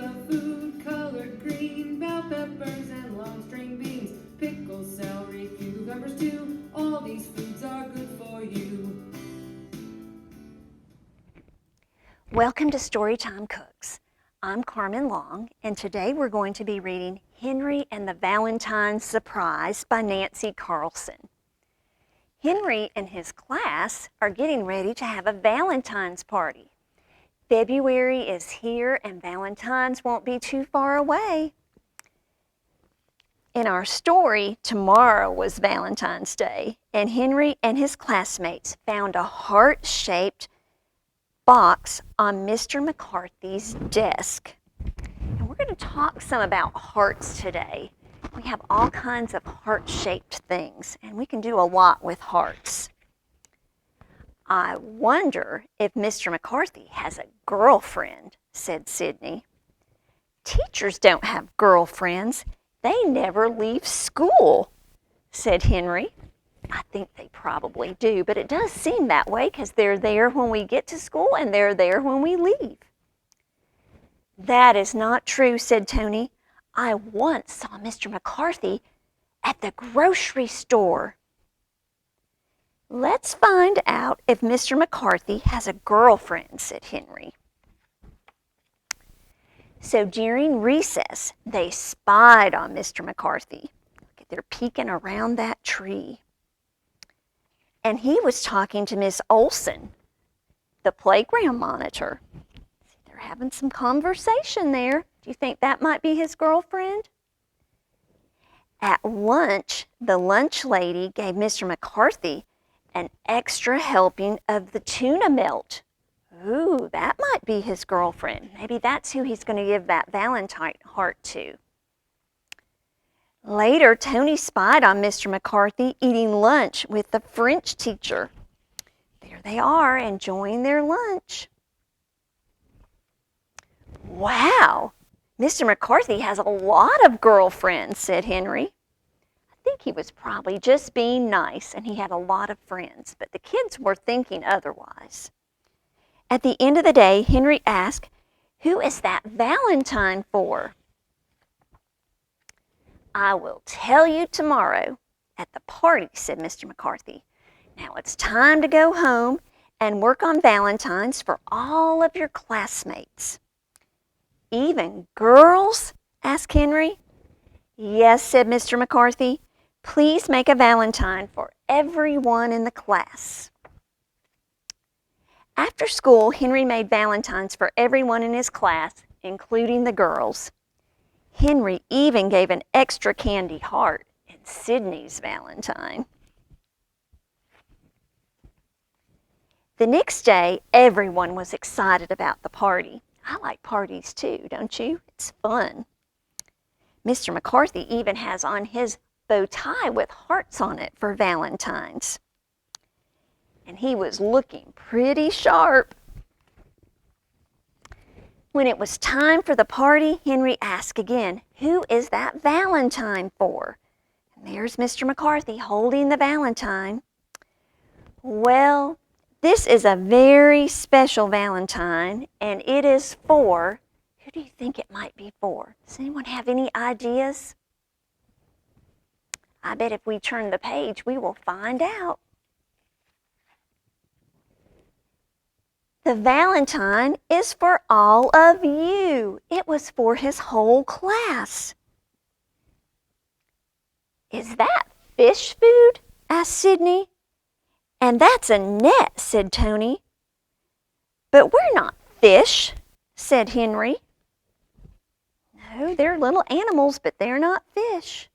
of food colored green, bell peppers and long string beans, pickles, celery, cucumbers too. All these foods are good for you. Welcome to Storytime Cooks. I'm Carmen Long, and today we're going to be reading Henry and the Valentine's Surprise by Nancy Carlson. Henry and his class are getting ready to have a Valentine's party. February is here and Valentine's won't be too far away. In our story, tomorrow was Valentine's Day, and Henry and his classmates found a heart-shaped box on Mr. McCarthy's desk. And we're going to talk some about hearts today. We have all kinds of heart-shaped things, and we can do a lot with hearts. I wonder if Mr. McCarthy has a girlfriend, said Sydney. Teachers don't have girlfriends. They never leave school, said Henry. I think they probably do, but it does seem that way because they're there when we get to school and they're there when we leave. That is not true, said Tony. I once saw Mr. McCarthy at the grocery store. Let's find out if Mr. McCarthy has a girlfriend, said Henry. So during recess, they spied on Mr. McCarthy. They're peeking around that tree. And he was talking to Miss Olson, the playground monitor. They're having some conversation there. Do you think that might be his girlfriend? At lunch, the lunch lady gave Mr. McCarthy an extra helping of the tuna melt. Ooh, that might be his girlfriend. Maybe that's who he's going to give that Valentine heart to. Later, Tony spied on Mr. McCarthy eating lunch with the French teacher. There they are, enjoying their lunch. Wow, Mr. McCarthy has a lot of girlfriends, said Henry. I think he was probably just being nice and he had a lot of friends, but the kids were thinking otherwise. At the end of the day, Henry asked, "Who is that Valentine for?" I will tell you tomorrow at the party, said Mr. McCarthy. Now it's time to go home and work on Valentines for all of your classmates. Even girls? Asked Henry. Yes, said Mr. McCarthy. Please make a Valentine for everyone in the class. After school, Henry made Valentines for everyone in his class, including the girls. Henry even gave an extra candy heart in Sydney's Valentine. The next day, everyone was excited about the party. I like parties too, don't you? It's fun. Mr. McCarthy even has on his bow tie with hearts on it for Valentine's. And he was looking pretty sharp. When it was time for the party, Henry asked again, "Who is that Valentine for?" And there's Mr. McCarthy holding the Valentine. Well, this is a very special Valentine, and it is for, who do you think it might be for? Does anyone have any ideas? I bet if we turn the page, we will find out. The Valentine is for all of you. It was for his whole class. Is that fish food? Asked Sydney. And that's a net, said Tony. But we're not fish, said Henry. No, they're little animals, but they're not fish.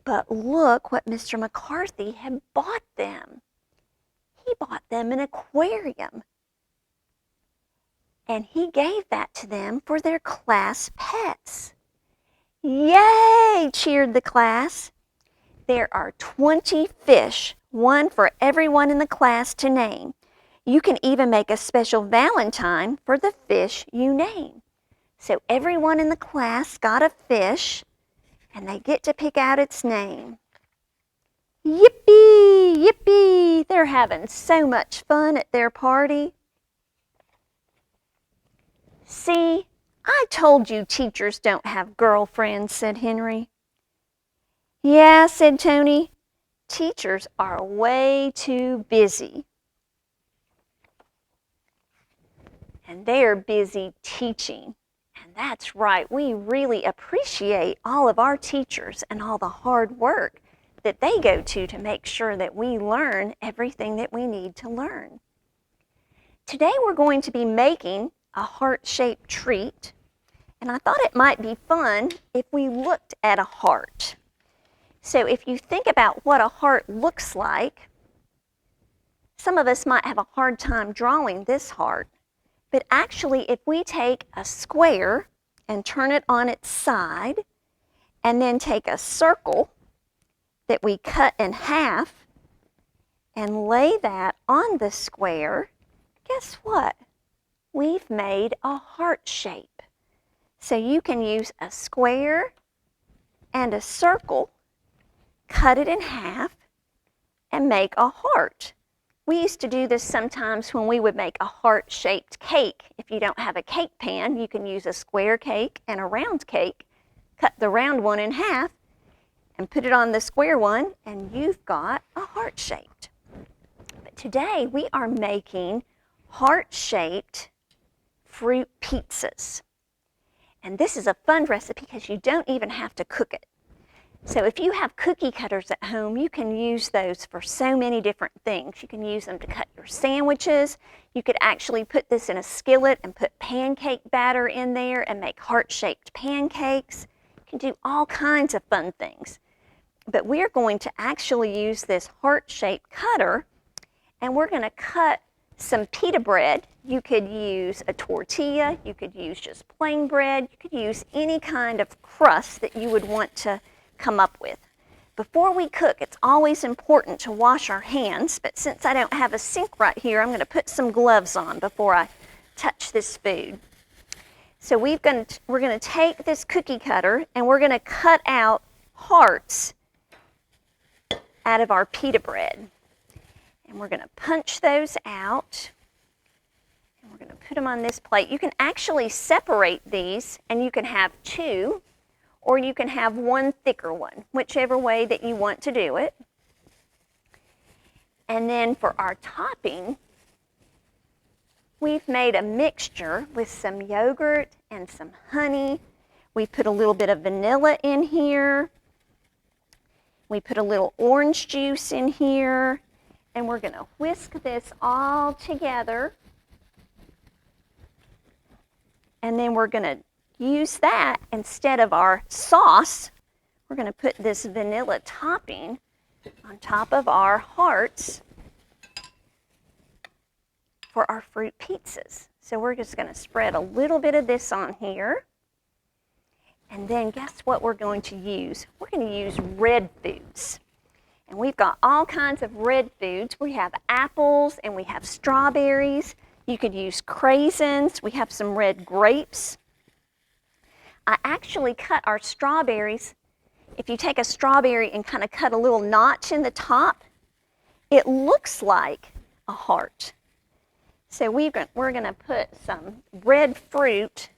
But look what Mr. McCarthy had bought them. He bought them an aquarium. And he gave that to them for their class pets. Yay! Cheered the class. There are 20 fish, one for everyone in the class to name. You can even make a special Valentine for the fish you name. So everyone in the class got a fish, and they get to pick out its name. Yippee! Yippee! They're having so much fun at their party. See, I told you teachers don't have girlfriends, said Henry. Yeah, said Tony. Teachers are way too busy. And they're busy teaching. And that's right, we really appreciate all of our teachers and all the hard work that they go to make sure that we learn everything that we need to learn. Today we're going to be making a heart-shaped treat, and I thought it might be fun if we looked at a heart. So if you think about what a heart looks like, some of us might have a hard time drawing this heart, but actually if we take a square and turn it on its side, and then take a circle that we cut in half and lay that on the square, guess what? We've made a heart shape. So you can use a square and a circle, cut it in half, and make a heart. We used to do this sometimes when we would make a heart-shaped cake. If you don't have a cake pan, you can use a square cake and a round cake, cut the round one in half, and put it on the square one, and you've got a heart-shaped. But today we are making heart-shaped fruit pizzas. And this is a fun recipe because you don't even have to cook it. So if you have cookie cutters at home, you can use those for so many different things. You can use them to cut your sandwiches. You could actually put this in a skillet and put pancake batter in there and make heart-shaped pancakes. You can do all kinds of fun things. But we're going to actually use this heart-shaped cutter, and we're going to cut some pita bread. You could use a tortilla, you could use just plain bread, you could use any kind of crust that you would want to come up with. Before we cook, it's always important to wash our hands, but since I don't have a sink right here, I'm going to put some gloves on before I touch this food. So we're going to take this cookie cutter and we're going to cut out hearts out of our pita bread. And we're going to punch those out, and we're going to put them on this plate. You can actually separate these, and you can have two, or you can have one thicker one, whichever way that you want to do it. And then for our topping, we've made a mixture with some yogurt and some honey. We put a little bit of vanilla in here. We put a little orange juice in here. And we're going to whisk this all together. And then we're going to use that instead of our sauce. We're going to put this vanilla topping on top of our hearts for our fruit pizzas. So we're just going to spread a little bit of this on here. And then guess what we're going to use? We're going to use red foods. And we've got all kinds of red foods. We have apples and we have strawberries. You could use craisins. We have some red grapes. I actually cut our strawberries. If you take a strawberry and kind of cut a little notch in the top, it looks like a heart. So we're going to put some red fruit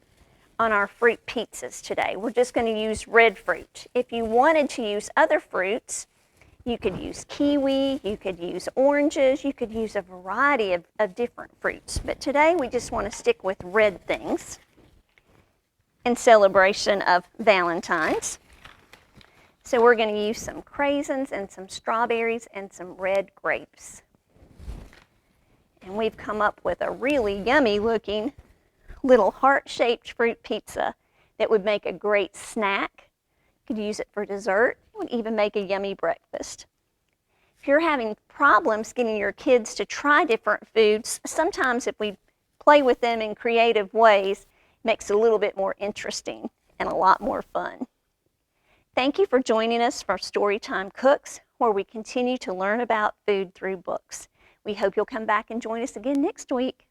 on our fruit pizzas today. We're just going to use red fruit. If you wanted to use other fruits, you could use kiwi, you could use oranges, you could use a variety of different fruits. But today we just want to stick with red things in celebration of Valentine's. So we're going to use some craisins and some strawberries and some red grapes. And we've come up with a really yummy looking little heart-shaped fruit pizza that would make a great snack. You could use it for dessert. It would even make a yummy breakfast. If you're having problems getting your kids to try different foods, sometimes if we play with them in creative ways, it makes it a little bit more interesting and a lot more fun. Thank you for joining us for Storytime Cooks, where we continue to learn about food through books. We hope you'll come back and join us again next week.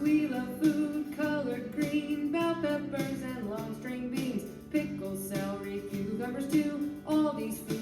We love food colored green, bell peppers and long string beans, pickles, celery, cucumbers too. All these foods